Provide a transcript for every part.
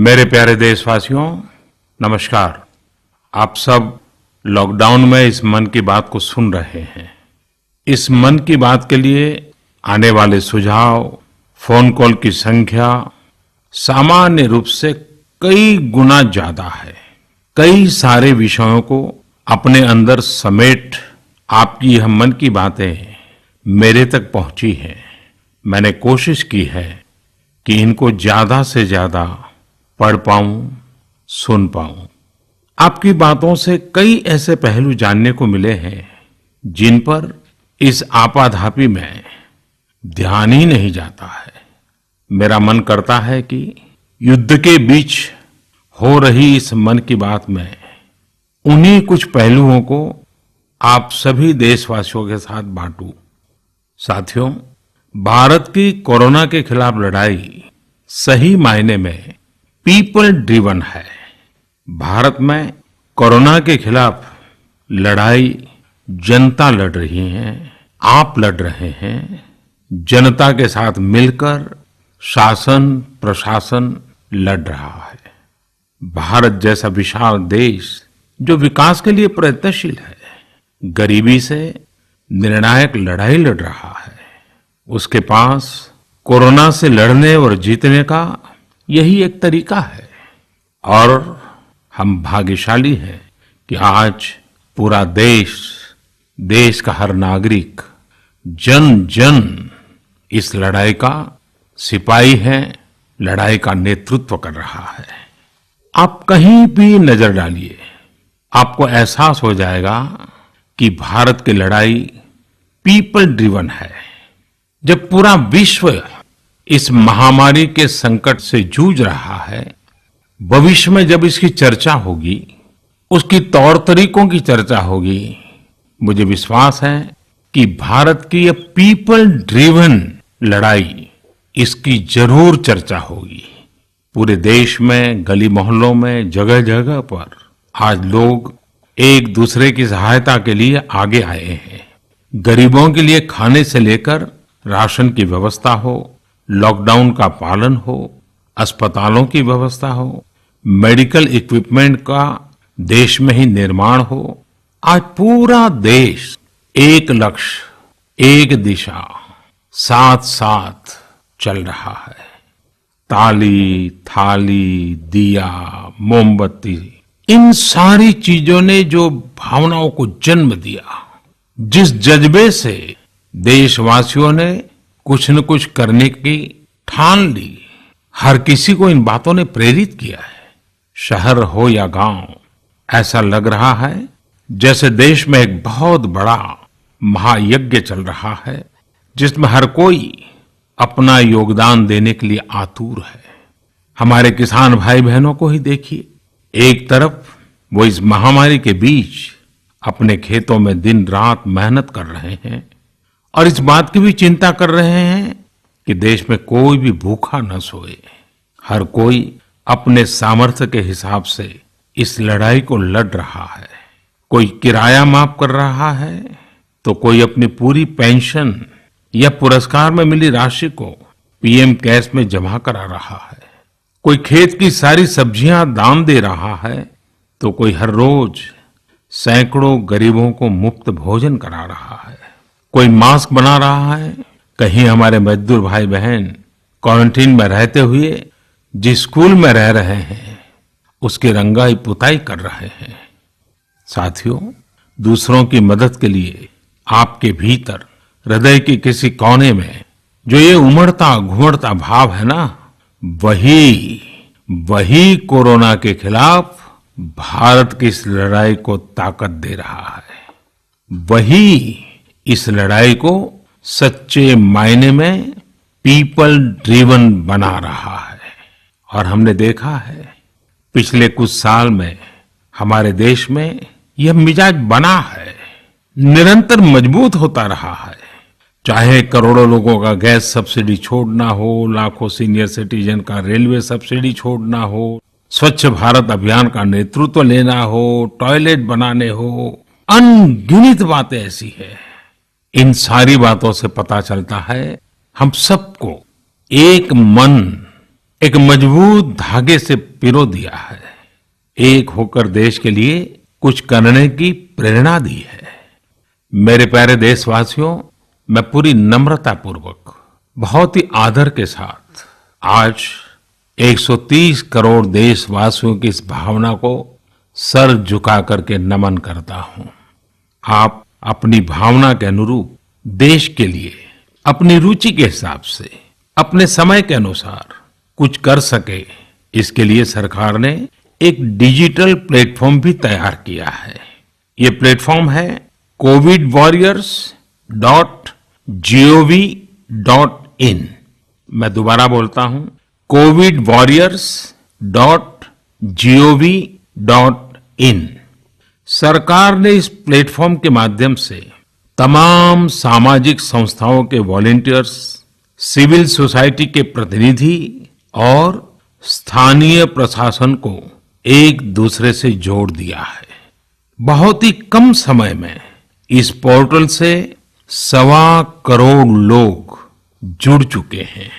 मेरे प्यारे देशवासियों, नमस्कार। आप सब लॉकडाउन में इस मन की बात को सुन रहे हैं। इस मन की बात के लिए आने वाले सुझाव, फोन कॉल की संख्या सामान्य रूप से कई गुना ज्यादा है। कई सारे विषयों को अपने अंदर समेट आपकी यह मन की बातें मेरे तक पहुंची हैं। मैंने कोशिश की है कि इनको ज्यादा से ज्यादा पढ़ पाऊं, सुन पाऊं। आपकी बातों से कई ऐसे पहलू जानने को मिले हैं जिन पर इस आपाधापी में ध्यान ही नहीं जाता है। मेरा मन करता है कि युद्ध के बीच हो रही इस मन की बात में उन्हीं कुछ पहलुओं को आप सभी देशवासियों के साथ बांटूं। साथियों, भारत की कोरोना के खिलाफ लड़ाई सही मायने में पीपल ड्रिवन है। भारत में कोरोना के खिलाफ लड़ाई जनता लड़ रही है, आप लड़ रहे हैं। जनता के साथ मिलकर शासन प्रशासन लड़ रहा है। भारत जैसा विशाल देश जो विकास के लिए प्रयत्नशील है, गरीबी से निर्णायक लड़ाई लड़ रहा है। उसके पास कोरोना से लड़ने और जीतने का यही एक तरीका है। और हम भाग्यशाली हैं कि आज पूरा देश का हर नागरिक, जन जन इस लड़ाई का सिपाही है, लड़ाई का नेतृत्व कर रहा है। आप कहीं भी नजर डालिए, आपको एहसास हो जाएगा कि भारत की लड़ाई पीपल ड्रिवन है। जब पूरा विश्व इस महामारी के संकट से जूझ रहा है, भविष्य में जब इसकी चर्चा होगी, उसकी तौर तरीकों की चर्चा होगी, मुझे विश्वास है कि भारत की ये पीपल ड्रिवन लड़ाई, इसकी जरूर चर्चा होगी। पूरे देश में, गली मोहल्लों में, जगह जगह पर आज लोग एक दूसरे की सहायता के लिए आगे आए हैं। गरीबों के लिए खाने से लेकर राशन की व्यवस्था हो, लॉकडाउन का पालन हो, अस्पतालों की व्यवस्था हो, मेडिकल इक्विपमेंट का देश में ही निर्माण हो। आज पूरा देश एक लक्ष्य, एक दिशा, साथ साथ चल रहा है। ताली, थाली, दिया, मोमबत्ती, इन सारी चीजों ने जो भावनाओं को जन्म दिया, जिस जज्बे से देशवासियों ने कुछ न कुछ करने की ठान ली, हर किसी को इन बातों ने प्रेरित किया है। शहर हो या गांव, ऐसा लग रहा है जैसे देश में एक बहुत बड़ा महायज्ञ चल रहा है, जिसमें हर कोई अपना योगदान देने के लिए आतुर है। हमारे किसान भाई बहनों को ही देखिए, एक तरफ वो इस महामारी के बीच अपने खेतों में दिन रात मेहनत कर रहे हैं और इस बात की भी चिंता कर रहे हैं कि देश में कोई भी भूखा न सोए। हर कोई अपने सामर्थ्य के हिसाब से इस लड़ाई को लड़ रहा है। कोई किराया माफ कर रहा है, तो कोई अपनी पूरी पेंशन या पुरस्कार में मिली राशि को पीएम केयर्स में जमा करा रहा है। कोई खेत की सारी सब्जियां दान दे रहा है, तो कोई हर रोज सैकड़ों गरीबों को मुफ्त भोजन करा रहा है। कोई मास्क बना रहा है। कहीं हमारे मजदूर भाई बहन क्वारंटीन में रहते हुए जिस स्कूल में रह रहे हैं, उसकी रंगाई पुताई कर रहे हैं। साथियों, दूसरों की मदद के लिए आपके भीतर हृदय के किसी कोने में जो ये उमड़ता घुमड़ता भाव है ना, वही कोरोना के खिलाफ भारत की इस लड़ाई को ताकत दे रहा है। वही इस लड़ाई को सच्चे मायने में पीपल ड्रिवन बना रहा है। और हमने देखा है पिछले कुछ साल में हमारे देश में यह मिजाज बना है, निरंतर मजबूत होता रहा है। चाहे करोड़ों लोगों का गैस सब्सिडी छोड़ना हो, लाखों सीनियर सिटीजन का रेलवे सब्सिडी छोड़ना हो, स्वच्छ भारत अभियान का नेतृत्व लेना हो, टॉयलेट बनाने हो, अनगिनत बातें ऐसी है। इन सारी बातों से पता चलता है हम सबको एक मन, एक मजबूत धागे से पिरो दिया है, एक होकर देश के लिए कुछ करने की प्रेरणा दी है। मेरे प्यारे देशवासियों, मैं पूरी नम्रता पूर्वक, बहुत ही आदर के साथ आज 130 करोड़ देशवासियों की इस भावना को सर झुका करके नमन करता हूं। आप अपनी भावना के अनुरूप देश के लिए अपनी रुचि के हिसाब से, अपने समय के अनुसार कुछ कर सके, इसके लिए सरकार ने एक डिजिटल प्लेटफॉर्म भी तैयार किया है। ये प्लेटफॉर्म है covidwarriors.gov.in। मैं दोबारा बोलता हूं, covidwarriors.gov.in। सरकार ने इस प्लेटफॉर्म के माध्यम से तमाम सामाजिक संस्थाओं के वॉलंटियर्स, सिविल सोसाइटी के प्रतिनिधि और स्थानीय प्रशासन को एक दूसरे से जोड़ दिया है। बहुत ही कम समय में इस पोर्टल से 1.25 करोड़ लोग जुड़ चुके हैं।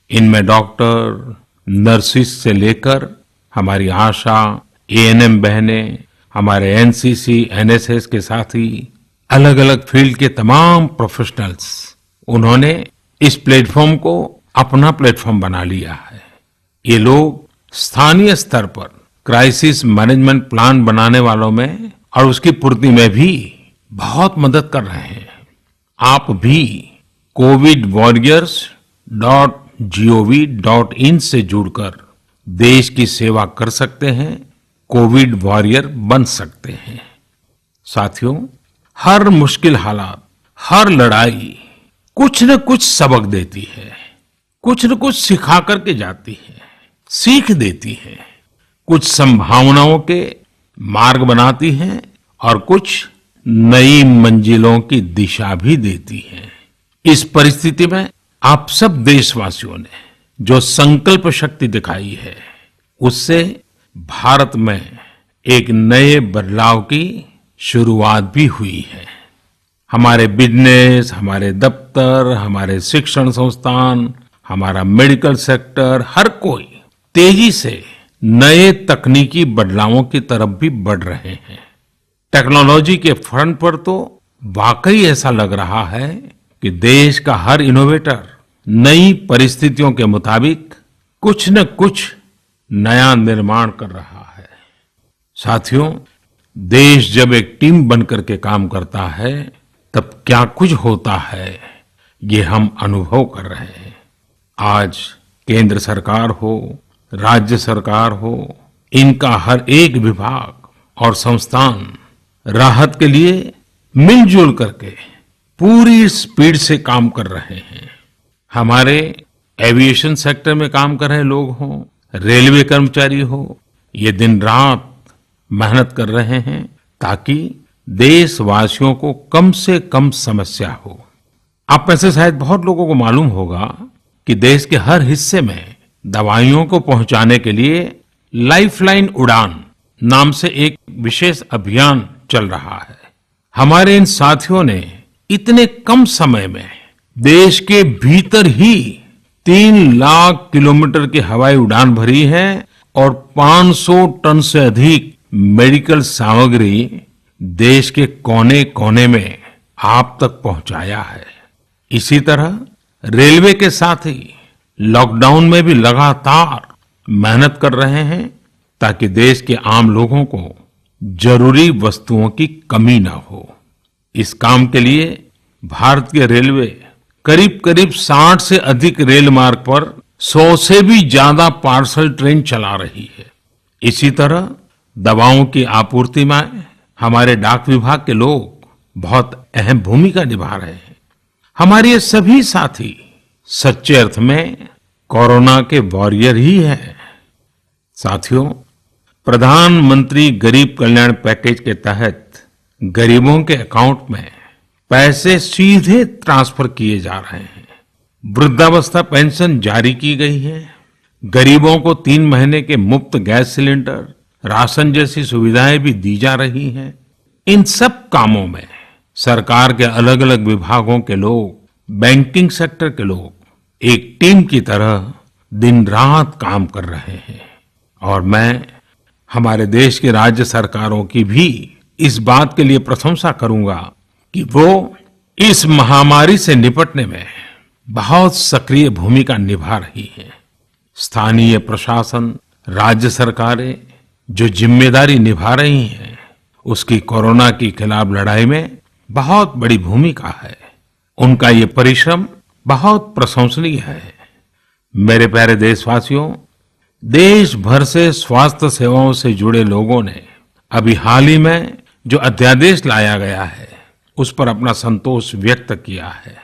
इनमें डॉक्टर, नर्सिस से लेकर हमारी आशा, एएनएम बहनें, हमारे एनसीसी, एनएसएस के साथी, अलग अलग फील्ड के तमाम प्रोफेशनल्स, उन्होंने इस प्लेटफॉर्म को अपना प्लेटफॉर्म बना लिया है। ये लोग स्थानीय स्तर पर क्राइसिस मैनेजमेंट प्लान बनाने वालों में और उसकी पूर्ति में भी बहुत मदद कर रहे हैं। आप भी covidwarriors.gov.in से जुड़कर देश की सेवा कर सकते हैं, कोविड वॉरियर बन सकते हैं। साथियों, हर मुश्किल हालात, हर लड़ाई कुछ न कुछ सबक देती है, कुछ न कुछ सिखा करके जाती है, सीख देती है, कुछ संभावनाओं के मार्ग बनाती है और कुछ नई मंजिलों की दिशा भी देती है। इस परिस्थिति में आप सब देशवासियों ने जो संकल्प शक्ति दिखाई है, उससे भारत में एक नए बदलाव की शुरुआत भी हुई है। हमारे बिजनेस, हमारे दफ्तर, हमारे शिक्षण संस्थान, हमारा मेडिकल सेक्टर, हर कोई तेजी से नए तकनीकी बदलावों की तरफ भी बढ़ रहे हैं। टेक्नोलॉजी के फ्रंट पर तो वाकई ऐसा लग रहा है कि देश का हर इनोवेटर नई परिस्थितियों के मुताबिक कुछ न कुछ नया निर्माण कर रहा है। साथियों, देश जब एक टीम बनकर के काम करता है, तब क्या कुछ होता है, ये हम अनुभव कर रहे हैं। आज केंद्र सरकार हो, राज्य सरकार हो, इनका हर एक विभाग और संस्थान राहत के लिए मिलजुल करके पूरी स्पीड से काम कर रहे हैं। हमारे एविएशन सेक्टर में काम कर रहे लोग हों, रेलवे कर्मचारी हो, ये दिन रात मेहनत कर रहे हैं ताकि देशवासियों को कम से कम समस्या हो। आप में से शायद बहुत लोगों को मालूम होगा कि देश के हर हिस्से में दवाइयों को पहुंचाने के लिए लाइफलाइन उड़ान नाम से एक विशेष अभियान चल रहा है। हमारे इन साथियों ने इतने कम समय में देश के भीतर ही 3 लाख किलोमीटर की हवाई उड़ान भरी है और 500 टन से अधिक मेडिकल सामग्री देश के कोने कोने में आप तक पहुंचाया है। इसी तरह रेलवे के साथ ही लॉकडाउन में भी लगातार मेहनत कर रहे हैं ताकि देश के आम लोगों को जरूरी वस्तुओं की कमी ना हो। इस काम के लिए भारत के रेलवे करीब करीब 60 से अधिक रेल मार्ग पर 100 से भी ज्यादा पार्सल ट्रेन चला रही है। इसी तरह दवाओं की आपूर्ति में हमारे डाक विभाग के लोग बहुत अहम भूमिका निभा रहे हैं। हमारे ये सभी साथी सच्चे अर्थ में कोरोना के वॉरियर ही हैं। साथियों, प्रधानमंत्री गरीब कल्याण पैकेज के तहत गरीबों के अकाउंट में पैसे सीधे ट्रांसफर किए जा रहे हैं। वृद्धावस्था पेंशन जारी की गई है। गरीबों को 3 महीने के मुफ्त गैस सिलेंडर, राशन जैसी सुविधाएं भी दी जा रही हैं। इन सब कामों में सरकार के अलग अलग विभागों के लोग, बैंकिंग सेक्टर के लोग एक टीम की तरह दिन रात काम कर रहे हैं। और मैं हमारे देश की राज्य सरकारों की भी इस बात के लिए प्रशंसा करूंगा कि वो इस महामारी से निपटने में बहुत सक्रिय भूमिका निभा रही है। स्थानीय प्रशासन, राज्य सरकारें जो जिम्मेदारी निभा रही हैं, उसकी कोरोना के खिलाफ लड़ाई में बहुत बड़ी भूमिका है। उनका ये परिश्रम बहुत प्रशंसनीय है। मेरे प्यारे देशवासियों, देश भर से स्वास्थ्य सेवाओं से जुड़े लोगों ने अभी हाल ही में जो अध्यादेश लाया गया है, उस पर अपना संतोष व्यक्त किया है।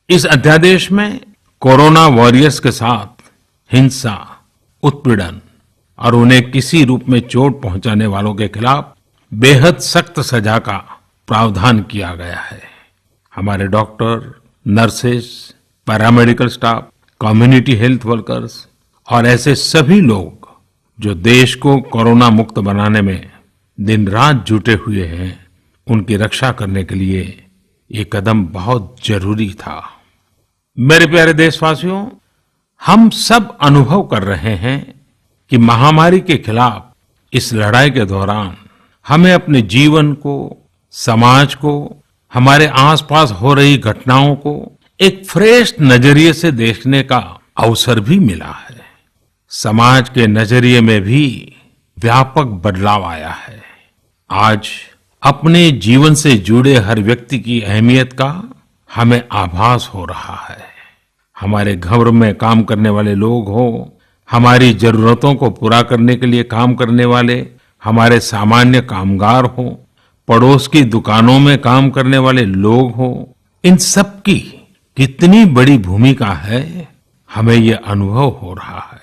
इस अध्यादेश में कोरोना वॉरियर्स के साथ हिंसा, उत्पीड़न और उन्हें किसी रूप में चोट पहुंचाने वालों के खिलाफ बेहद सख्त सजा का प्रावधान किया गया है। हमारे doctor, nurses, paramedical staff, community health workers और ऐसे सभी लोग जो देश को कोरोना मुक्त बनाने में दिन रात जुटे हुए हैं, उनकी रक्षा करने के लिए ये कदम बहुत जरूरी था। मेरे प्यारे देशवासियों, हम सब अनुभव कर रहे हैं कि महामारी के खिलाफ इस लड़ाई के दौरान हमें अपने जीवन को, समाज को, हमारे आसपास हो रही घटनाओं को एक फ्रेश नजरिए से देखने का अवसर भी मिला है। समाज के नजरिए में भी व्यापक बदलाव आया है। आज अपने जीवन से जुड़े हर व्यक्ति की अहमियत का हमें आभास हो रहा है। हमारे घर में काम करने वाले लोग हो, हमारी जरूरतों को पूरा करने के लिए काम करने वाले हमारे सामान्य कामगार हो, पड़ोस की दुकानों में काम करने वाले लोग हो, इन सब की कितनी बड़ी भूमिका है, हमें ये अनुभव हो रहा है।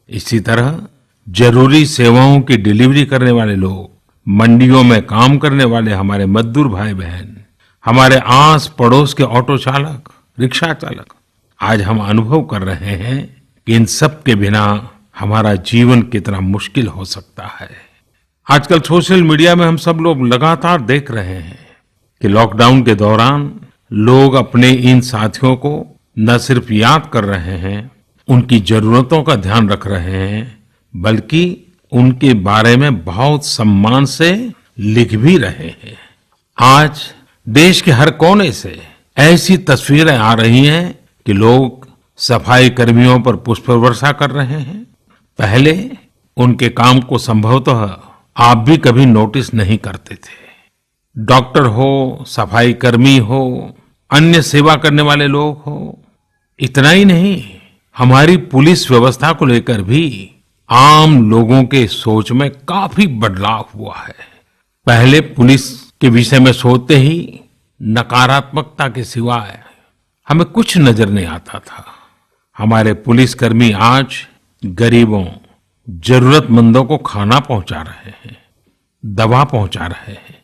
इसी तरह जरूरी सेवाओं की डिलीवरी करने वाले लोग, मंडियों में काम करने वाले हमारे मजदूर भाई बहन, हमारे आस पड़ोस के ऑटो चालक, रिक्शा चालक, आज हम अनुभव कर रहे हैं कि इन सब के बिना हमारा जीवन कितना मुश्किल हो सकता है। आजकल सोशल मीडिया में हम सब लोग लगातार देख रहे हैं कि लॉकडाउन के दौरान लोग अपने इन साथियों को न सिर्फ याद कर रहे हैं, उनकी जरूरतों का ध्यान रख रहे हैं, बल्कि उनके बारे में बहुत सम्मान से लिख भी रहे हैं। आज देश के हर कोने से ऐसी तस्वीरें आ रही हैं कि लोग सफाई कर्मियों पर पुष्प वर्षा कर रहे हैं। पहले उनके काम को संभवतः आप भी कभी नोटिस नहीं करते थे। डॉक्टर हो, सफाई कर्मी हो, अन्य सेवा करने वाले लोग हो, इतना ही नहीं, हमारी पुलिस व्यवस्था को लेकर भी आम लोगों के सोच में काफी बदलाव हुआ है। पहले पुलिस के विषय में सोचते ही नकारात्मकता के सिवाय हमें कुछ नजर नहीं आता था। हमारे पुलिसकर्मी आज गरीबों, जरूरतमंदों को खाना पहुंचा रहे हैं, दवा पहुंचा रहे हैं।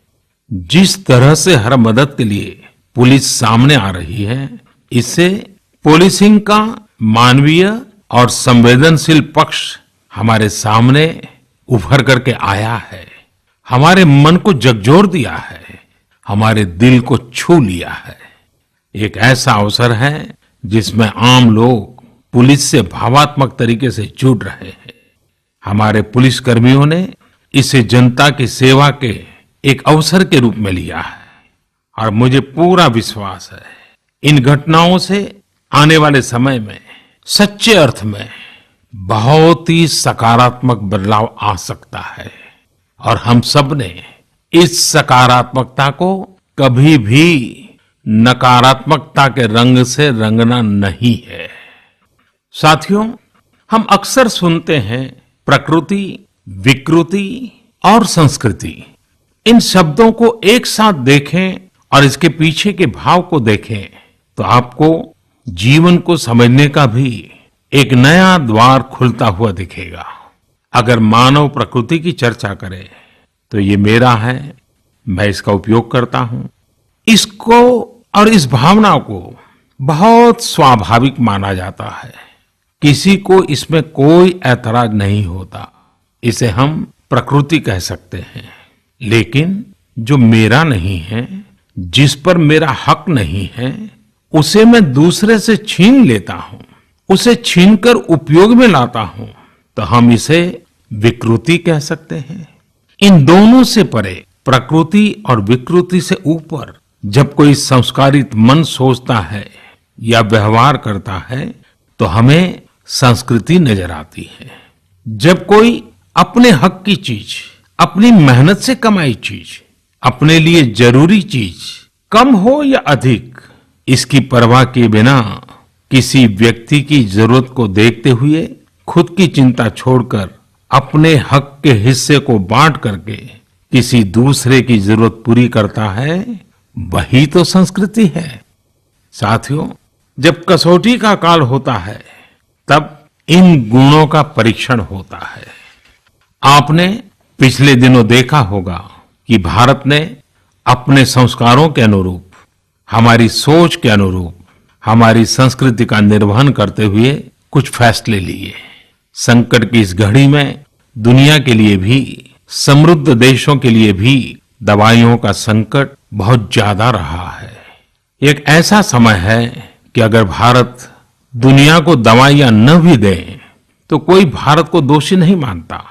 जिस तरह से हर मदद के लिए पुलिस सामने आ रही है, इससे पुलिसिंग का मानवीय और संवेदनशील पक्ष हमारे सामने उभर करके आया है, हमारे मन को झकझोर दिया है, हमारे दिल को छू लिया है। एक ऐसा अवसर है जिसमें आम लोग पुलिस से भावात्मक तरीके से जुड़ रहे हैं। हमारे पुलिस कर्मियों ने इसे जनता की सेवा के एक अवसर के रूप में लिया है और मुझे पूरा विश्वास है इन घटनाओं से आने वाले समय में सच्चे अर्थ में बहुत ही सकारात्मक बदलाव आ सकता है और हम सब ने इस सकारात्मकता को कभी भी नकारात्मकता के रंग से रंगना नहीं है। साथियों, हम अक्सर सुनते हैं प्रकृति, विकृति और संस्कृति। इन शब्दों को एक साथ देखें और इसके पीछे के भाव को देखें तो आपको जीवन को समझने का भी एक नया द्वार खुलता हुआ दिखेगा। अगर मानव प्रकृति की चर्चा करें तो ये मेरा है, मैं इसका उपयोग करता हूं। इसको और इस भावना को बहुत स्वाभाविक माना जाता है, किसी को इसमें कोई ऐतराज नहीं होता। इसे हम प्रकृति कह सकते हैं। लेकिन जो मेरा नहीं है, जिस पर मेरा हक नहीं है, उसे मैं दूसरे से छीन लेता हूं, उसे छीनकर उपयोग में लाता हूं, तो हम इसे विकृति कह सकते हैं। इन दोनों से परे, प्रकृति और विकृति से ऊपर जब कोई संस्कारित मन सोचता है या व्यवहार करता है तो हमें संस्कृति नजर आती है। जब कोई अपने हक की चीज, अपनी मेहनत से कमाई चीज, अपने लिए जरूरी चीज कम हो या अधिक, इसकी परवाह किए बिना किसी व्यक्ति की जरूरत को देखते हुए खुद की चिंता छोड़कर अपने हक के हिस्से को बांट करके किसी दूसरे की जरूरत पूरी करता है, वही तो संस्कृति है। साथियों, जब कसौटी का काल होता है तब इन गुणों का परीक्षण होता है। आपने पिछले दिनों देखा होगा कि भारत ने अपने संस्कारों के अनुरूप, हमारी सोच के अनुरूप, हमारी संस्कृति का निर्वहन करते हुए कुछ फैसले लिए। संकट की इस घड़ी में दुनिया के लिए भी, समृद्ध देशों के लिए भी दवाइयों का संकट बहुत ज्यादा रहा है। एक ऐसा समय है कि अगर भारत दुनिया को दवाइयां न भी दे तो कोई भारत को दोषी नहीं मानता।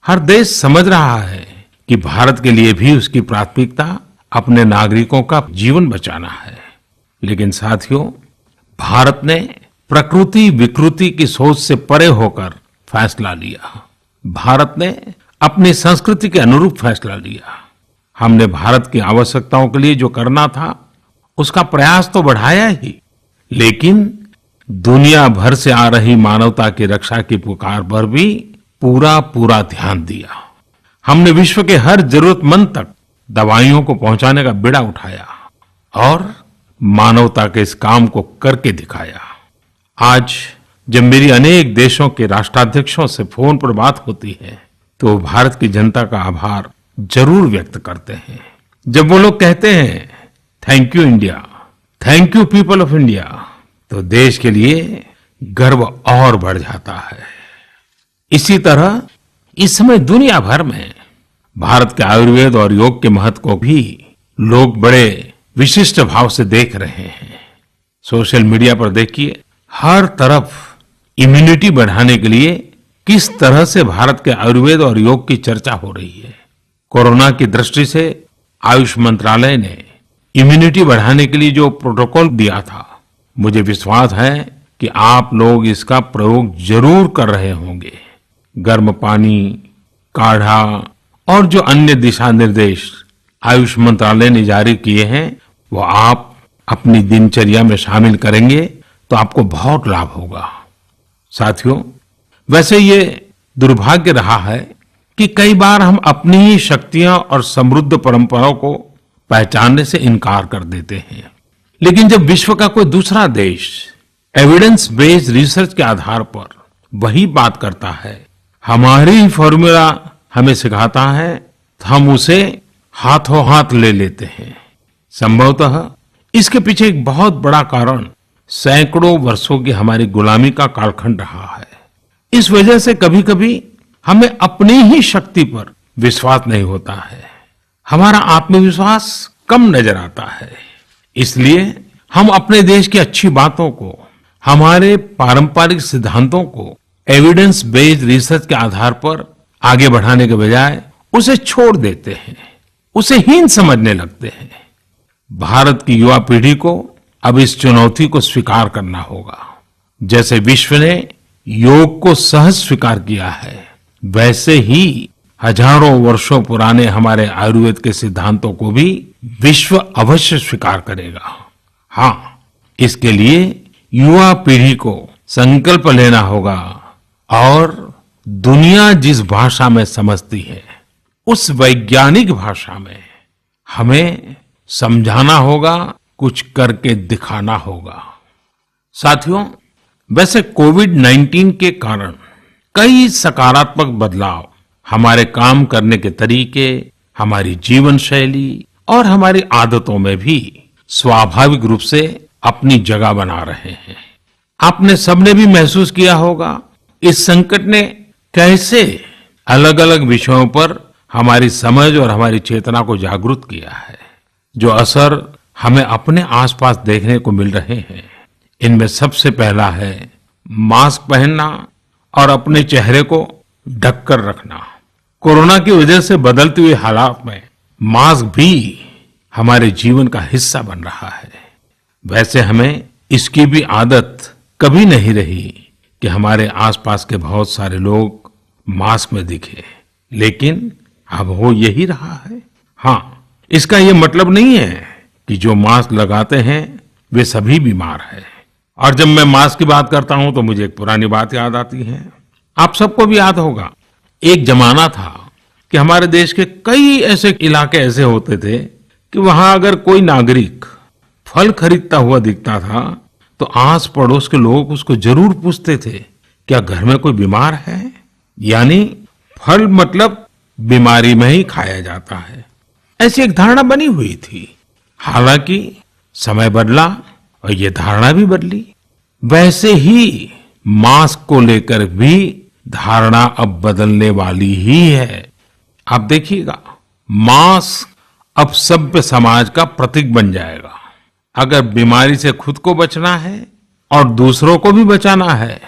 हर देश समझ रहा है कि भारत के लिए भी उसकी प्राथमिकता अपने नागरिकों का जीवन बचाना है। लेकिन साथियों, भारत ने प्रकृति विकृति की सोच से परे होकर फैसला लिया। भारत ने अपनी संस्कृति के अनुरूप फैसला लिया। हमने भारत की आवश्यकताओं के लिए जो करना था उसका प्रयास तो बढ़ाया ही, लेकिन दुनिया भर से आ रही मानवता की रक्षा की पुकार पर भी पूरा ध्यान दिया। हमने विश्व के हर जरूरतमंद तक दवाइयों को पहुंचाने का बीड़ा उठाया और मानवता के इस काम को करके दिखाया। आज जब मेरी अनेक देशों के राष्ट्राध्यक्षों से फोन पर बात होती है तो वो भारत की जनता का आभार जरूर व्यक्त करते हैं। जब वो लोग कहते हैं thank you India, thank you people of India, तो देश के लिए गर्व और बढ़ जाता है। इसी तरह इस समय दुनिया भर में भारत के आयुर्वेद और योग के महत्व को भी लोग बड़े विशिष्ट भाव से देख रहे हैं। सोशल मीडिया पर देखिए, हर तरफ इम्यूनिटी बढ़ाने के लिए किस तरह से भारत के आयुर्वेद और योग की चर्चा हो रही है। कोरोना की दृष्टि से आयुष मंत्रालय ने इम्यूनिटी बढ़ाने के लिए जो प्रोटोकॉल दिया था, मुझे विश्वास है कि आप लोग इसका प्रयोग जरूर कर रहे होंगे। गर्म पानी, काढ़ा और जो अन्य दिशा निर्देश आयुष मंत्रालय ने जारी किए हैं वो आप अपनी दिनचर्या में शामिल करेंगे तो आपको बहुत लाभ होगा। साथियों, वैसे ये दुर्भाग्य रहा है कि कई बार हम अपनी ही शक्तियां और समृद्ध परंपराओं को पहचानने से इनकार कर देते हैं। लेकिन जब विश्व का कोई दूसरा देश एविडेंस बेस्ड रिसर्च के आधार पर वही बात करता है, हमारी फॉर्मूला हमें सिखाता है, तो हम उसे हाथों हाथ ले लेते हैं। संभवतः इसके पीछे एक बहुत बड़ा कारण सैकड़ों वर्षों की हमारी गुलामी का कालखंड रहा है। इस वजह से कभी कभी हमें अपनी ही शक्ति पर विश्वास नहीं होता है, हमारा आत्मविश्वास कम नजर आता है। इसलिए हम अपने देश की अच्छी बातों को, हमारे पारंपरिक सिद्धांतों को एविडेंस बेस्ड रिसर्च के आधार पर आगे बढ़ाने के बजाय उसे छोड़ देते हैं, उसे हीन समझने लगते हैं। भारत की युवा पीढ़ी को अब इस चुनौती को स्वीकार करना होगा। जैसे विश्व ने योग को सहज स्वीकार किया है, वैसे ही हजारों वर्षों पुराने हमारे आयुर्वेद के सिद्धांतों को भी विश्व अवश्य स्वीकार करेगा। हाँ, इसके लिए युवा पीढ़ी को संकल्प लेना होगा और दुनिया जिस भाषा में समझती है उस वैज्ञानिक भाषा में हमें समझाना होगा, कुछ करके दिखाना होगा। साथियों, वैसे कोविड-19 के कारण कई सकारात्मक बदलाव हमारे काम करने के तरीके, हमारी जीवन शैली और हमारी आदतों में भी स्वाभाविक रूप से अपनी जगह बना रहे हैं। आपने सबने भी महसूस किया होगा इस संकट ने कैसे अलग अलग विषयों पर हमारी समझ और हमारी चेतना को जागरूक किया है। जो असर हमें अपने आसपास देखने को मिल रहे हैं, इनमें सबसे पहला है मास्क पहनना और अपने चेहरे को ढककर रखना। कोरोना की वजह से बदलते हुए हालात में मास्क भी हमारे जीवन का हिस्सा बन रहा है। वैसे हमें इसकी भी आदत कभी नहीं रही कि हमारे आसपास के बहुत सारे लोग मास्क में दिखे, लेकिन अब हो यही रहा है। हाँ, इसका ये मतलब नहीं है कि जो मास्क लगाते हैं वे सभी बीमार हैं। और जब मैं मास्क की बात करता हूं तो मुझे एक पुरानी बात याद आती है। आप सबको भी याद होगा, एक जमाना था कि हमारे देश के कई ऐसे इलाके ऐसे होते थे कि वहां अगर कोई नागरिक फल खरीदता हुआ दिखता था तो आस पड़ोस के लोग उसको जरूर पूछते थे, क्या घर में कोई बीमार है? यानी फल मतलब बीमारी में ही खाया जाता है, ऐसी एक धारणा बनी हुई थी। हालांकि समय बदला और ये धारणा भी बदली। वैसे ही मास्क को लेकर भी धारणा अब बदलने वाली ही है। आप देखिएगा, मास्क अब सभ्य समाज का प्रतीक बन जाएगा। अगर बीमारी से खुद को बचना है और दूसरों को भी बचाना है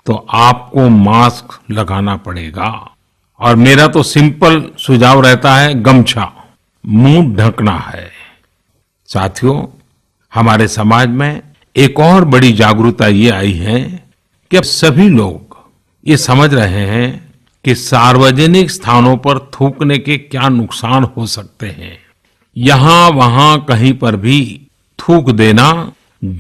तो आपको मास्क लगाना पड़ेगा। और मेरा तो सिंपल सुझाव रहता है, गमछा मुंह ढकना है। साथियों, हमारे समाज में एक और बड़ी जागरूकता ये आई है कि अब सभी लोग ये समझ रहे हैं कि सार्वजनिक स्थानों पर थूकने के क्या नुकसान हो सकते हैं। यहां वहां कहीं पर भी थूक देना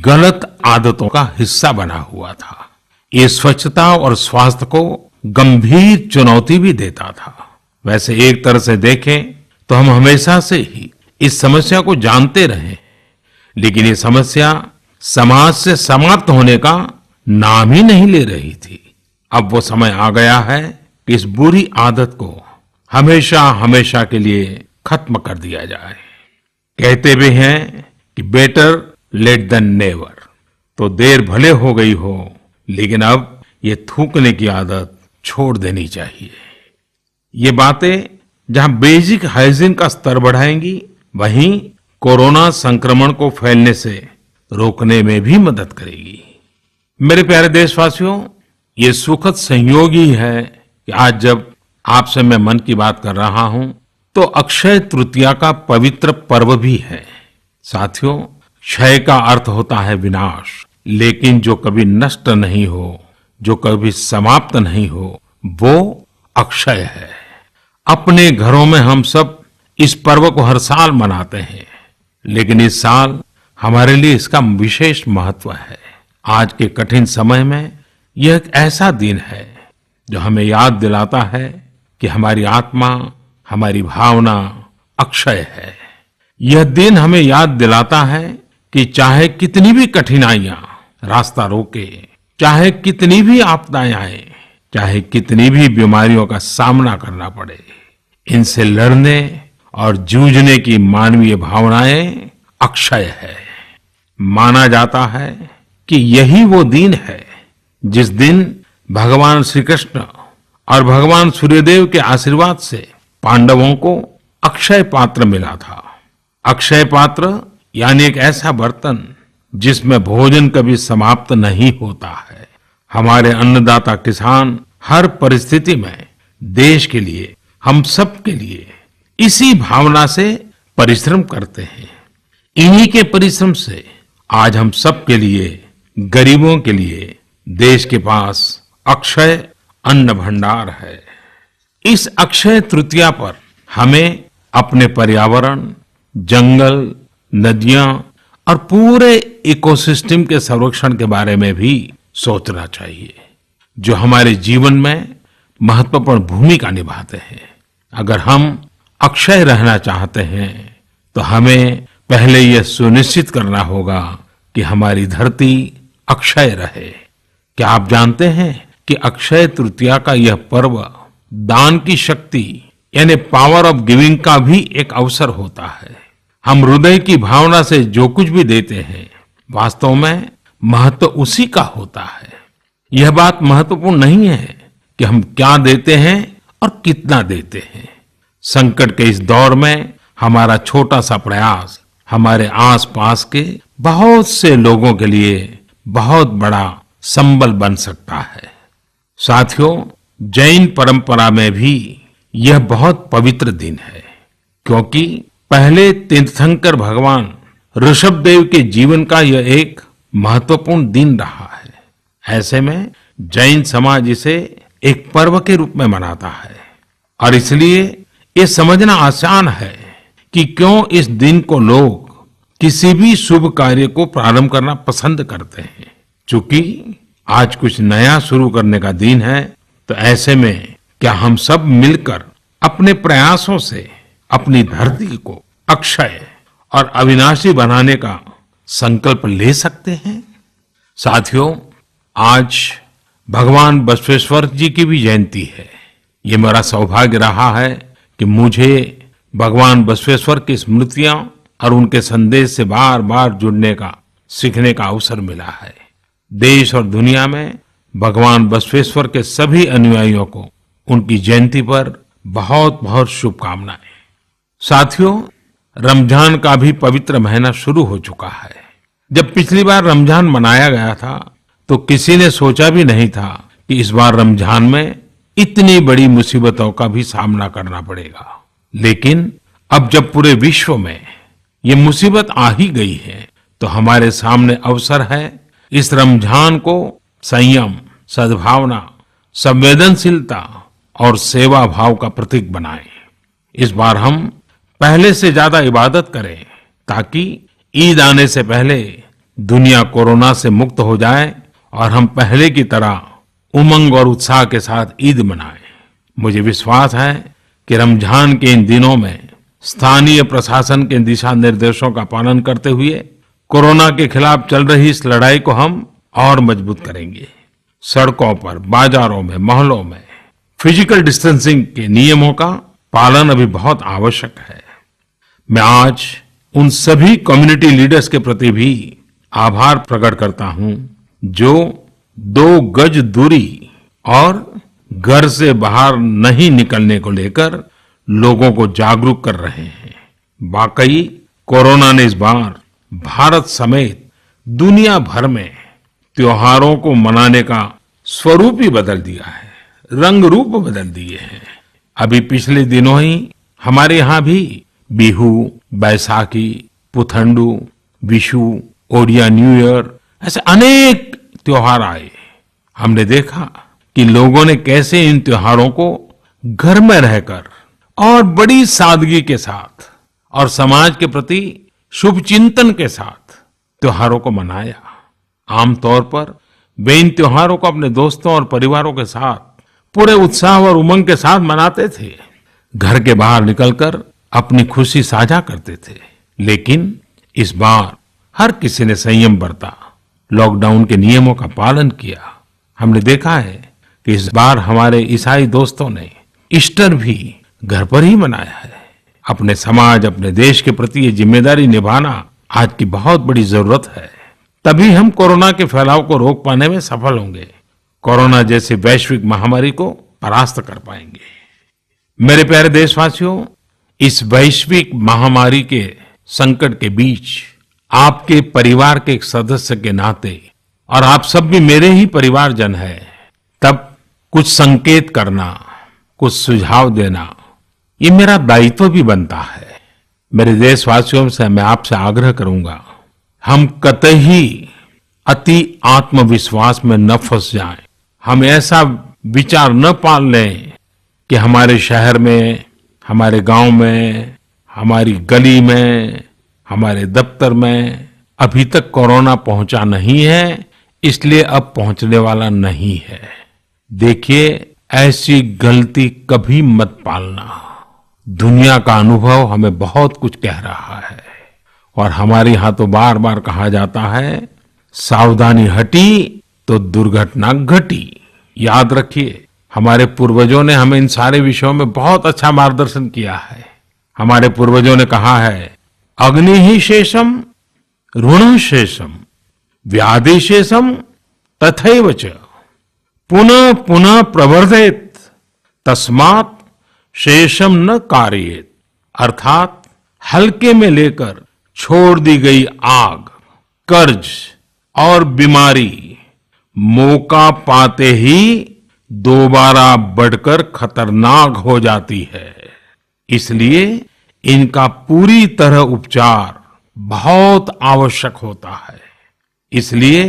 गलत आदतों का हिस्सा बना हुआ था। ये स्वच्छता और स्वास्थ्य को गंभीर चुनौती भी देता था। वैसे एक तरह से देखें तो हम हमेशा से ही इस समस्या को जानते रहे, लेकिन ये समस्या समाज से समाप्त होने का नाम ही नहीं ले रही थी। अब वो समय आ गया है कि इस बुरी आदत को हमेशा हमेशा के लिए खत्म कर दिया जाए। कहते भी हैं कि बेटर लेट देन नेवर। तो देर भले हो गई हो, लेकिन अब ये थूकने की आदत छोड़ देनी चाहिए। ये बातें जहां बेसिक हाइजीन का स्तर बढ़ाएंगी, वहीं कोरोना संक्रमण को फैलने से रोकने में भी मदद करेगी। मेरे प्यारे देशवासियों, ये सुखद संयोग ही है कि आज जब आपसे मैं मन की बात कर रहा हूं तो अक्षय तृतीया का पवित्र पर्व भी है। साथियों, क्षय का अर्थ होता है विनाश, लेकिन जो कभी नष्ट नहीं हो, जो कभी समाप्त नहीं हो, वो अक्षय है। अपने घरों में हम सब इस पर्व को हर साल मनाते हैं, लेकिन इस साल हमारे लिए इसका विशेष महत्व है। आज के कठिन समय में यह एक ऐसा दिन है जो हमें याद दिलाता है कि हमारी आत्मा, हमारी भावना अक्षय है। यह दिन हमें याद दिलाता है कि चाहे कितनी भी कठिनाइयां रास्ता रोके, चाहे कितनी भी आपदाएं आए, चाहे कितनी भी बीमारियों का सामना करना पड़े, इनसे लड़ने और जूझने की मानवीय भावनाएं अक्षय है। माना जाता है कि यही वो दिन है जिस दिन भगवान श्री कृष्ण और भगवान सूर्यदेव के आशीर्वाद से पांडवों को अक्षय पात्र मिला था। अक्षय पात्र यानी एक ऐसा बर्तन जिसमें भोजन कभी समाप्त नहीं होता है। हमारे अन्नदाता किसान हर परिस्थिति में देश के लिए, हम सब के लिए इसी भावना से परिश्रम करते हैं। इन्हीं के परिश्रम से आज हम सब के लिए, गरीबों के लिए देश के पास अक्षय अन्न भंडार है। इस अक्षय तृतीया पर हमें अपने पर्यावरण, जंगल, नदियां और पूरे इकोसिस्टम के संरक्षण के बारे में भी सोचना चाहिए, जो हमारे जीवन में महत्वपूर्ण भूमिका निभाते हैं। अगर हम अक्षय रहना चाहते हैं तो हमें पहले यह सुनिश्चित करना होगा कि हमारी धरती अक्षय रहे। क्या आप जानते हैं कि अक्षय तृतीया का यह पर्व दान की शक्ति यानी पावर ऑफ गिविंग का भी एक अवसर होता है। हम हृदय की भावना से जो कुछ भी देते हैं, वास्तव में महत्व उसी का होता है। यह बात महत्वपूर्ण नहीं है कि हम क्या देते हैं और कितना देते हैं। संकट के इस दौर में हमारा छोटा सा प्रयास हमारे आसपास के बहुत से लोगों के लिए बहुत बड़ा संबल बन सकता है। साथियों, जैन परंपरा में भी यह बहुत पवित्र दिन है, क्योंकि पहले तीर्थंकर भगवान ऋषभदेव के जीवन का यह एक महत्वपूर्ण दिन रहा है। ऐसे में जैन समाज इसे एक पर्व के रूप में मनाता है और इसलिए ये समझना आसान है कि क्यों इस दिन को लोग किसी भी शुभ कार्य को प्रारंभ करना पसंद करते हैं। चूंकि आज कुछ नया शुरू करने का दिन है, तो ऐसे में क्या हम सब मिलकर अपने प्रयासों से अपनी धरती को अक्षय और अविनाशी बनाने का संकल्प ले सकते हैं। साथियों, आज भगवान बसवेश्वर जी की भी जयंती है। ये मेरा सौभाग्य रहा है कि मुझे भगवान बसवेश्वर की स्मृतियां और उनके संदेश से बार बार जुड़ने का, सीखने का अवसर मिला है। देश और दुनिया में भगवान बसवेश्वर के सभी अनुयायियों को उनकी जयंती पर बहुत बहुत शुभकामनाएं। साथियों, रमजान का भी पवित्र महीना शुरू हो चुका है। जब पिछली बार रमजान मनाया गया था तो किसी ने सोचा भी नहीं था कि इस बार रमजान में इतनी बड़ी मुसीबतों का भी सामना करना पड़ेगा। लेकिन अब जब पूरे विश्व में ये मुसीबत आ ही गई है, तो हमारे सामने अवसर है इस रमजान को संयम, सद्भावना, संवेदनशीलता और सेवा भाव का प्रतीक बनाएं। इस बार हम पहले से ज्यादा इबादत करें ताकि ईद आने से पहले दुनिया कोरोना से मुक्त हो जाए और हम पहले की तरह उमंग और उत्साह के साथ ईद मनाएं। मुझे विश्वास है कि रमजान के इन दिनों में स्थानीय प्रशासन के दिशा निर्देशों का पालन करते हुए कोरोना के खिलाफ चल रही इस लड़ाई को हम और मजबूत करेंगे। सड़कों पर, बाजारों में, मोहल्लों में फिजिकल डिस्टेंसिंग के नियमों का पालन अभी बहुत आवश्यक है। मैं आज उन सभी कम्युनिटी लीडर्स के प्रति भी आभार प्रकट करता हूं जो 2 गज दूरी और घर से बाहर नहीं निकलने को लेकर लोगों को जागरूक कर रहे हैं। वाकई कोरोना ने इस बार भारत समेत दुनिया भर में त्योहारों को मनाने का स्वरूप ही बदल दिया है, रंग रूप बदल दिए हैं। अभी पिछले दिनों ही हमारे यहाँ भी बिहू, बैसाखी, पुथंडू, विशु, ओडिया न्यू ईयर ऐसे अनेक त्योहार आए। हमने देखा कि लोगों ने कैसे इन त्योहारों को घर में रहकर और बड़ी सादगी के साथ और समाज के प्रति शुभ चिंतन के साथ त्योहारों को मनाया। आमतौर पर वे इन त्योहारों को अपने दोस्तों और परिवारों के साथ पूरे उत्साह और उमंग के साथ मनाते थे, घर के बाहर निकलकर अपनी खुशी साझा करते थे। लेकिन इस बार हर किसी ने संयम बरता, लॉकडाउन के नियमों का पालन किया। हमने देखा है कि इस बार हमारे ईसाई दोस्तों ने ईस्टर भी घर पर ही मनाया है। अपने समाज, अपने देश के प्रति ये जिम्मेदारी निभाना आज की बहुत बड़ी जरूरत है। तभी हम कोरोना के फैलाव को रोक पाने में सफल होंगे, कोरोना जैसी वैश्विक महामारी को परास्त कर पाएंगे। मेरे प्यारे देशवासियों, इस वैश्विक महामारी के संकट के बीच आपके परिवार के एक सदस्य के नाते, और आप सब भी मेरे ही परिवारजन हैं, तब कुछ संकेत करना, कुछ सुझाव देना, ये मेरा दायित्व भी बनता है। मेरे देशवासियों से मैं आपसे आग्रह करूंगा, हम कतई अति आत्मविश्वास में न फंस जाएं। हम ऐसा विचार न पाल लें कि हमारे शहर में, हमारे गांव में, हमारी गली में, हमारे दफ्तर में अभी तक कोरोना पहुंचा नहीं है, इसलिए अब पहुंचने वाला नहीं है। देखिए, ऐसी गलती कभी मत पालना। दुनिया का अनुभव हमें बहुत कुछ कह रहा है और हमारे यहाँ तो बार बार कहा जाता है, सावधानी हटी तो दुर्घटना घटी। याद रखिए, हमारे पूर्वजों ने हमें इन सारे विषयों में बहुत अच्छा मार्गदर्शन किया है। हमारे पूर्वजों ने कहा है, अग्नि ही शेषम ऋण शेषम व्याधि शेषम तथैव च पुनः पुनः प्रवर्धेत तस्मात् शेषम न कार्येत। अर्थात हल्के में लेकर छोड़ दी गई आग, कर्ज और बीमारी मौका पाते ही दोबारा बढ़कर खतरनाक हो जाती है। इसलिए इनका पूरी तरह उपचार बहुत आवश्यक होता है। इसलिए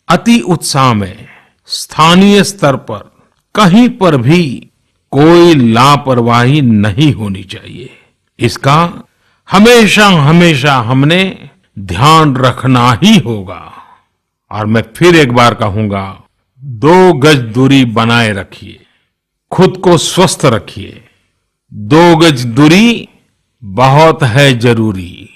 अति उत्साह में स्थानीय स्तर पर कहीं पर भी कोई लापरवाही नहीं होनी चाहिए। इसका हमेशा हमेशा हमने ध्यान रखना ही होगा। और मैं फिर एक बार कहूंगा, 2 गज दूरी बनाए रखिए, खुद को स्वस्थ रखिए। 2 गज दूरी बहुत है जरूरी।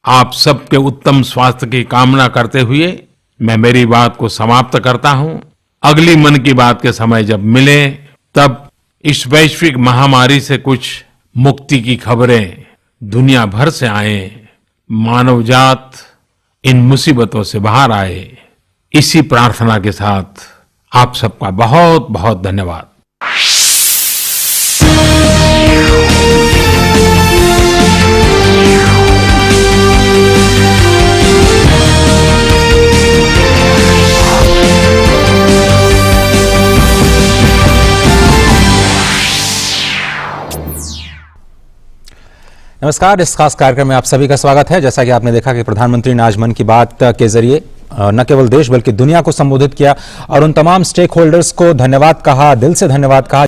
आप सबके उत्तम स्वास्थ्य की कामना करते हुए मैं मेरी बात को समाप्त करता हूं। अगली मन की बात के समय जब मिले तब इस वैश्विक महामारी से कुछ मुक्ति की खबरें दुनिया भर से आए, मानव जात इन मुसीबतों से बाहर आए, इसी प्रार्थना के साथ आप सबका बहुत बहुत धन्यवाद। नमस्कार, इस खास कार्यक्रम में आप सभी का स्वागत है। जैसा कि आपने देखा कि प्रधानमंत्री ने आज मन की बात के जरिए न केवल देश बल्कि दुनिया को संबोधित किया और उन तमाम स्टेक होल्डर्स को धन्यवाद कहा, दिल से धन्यवाद कहा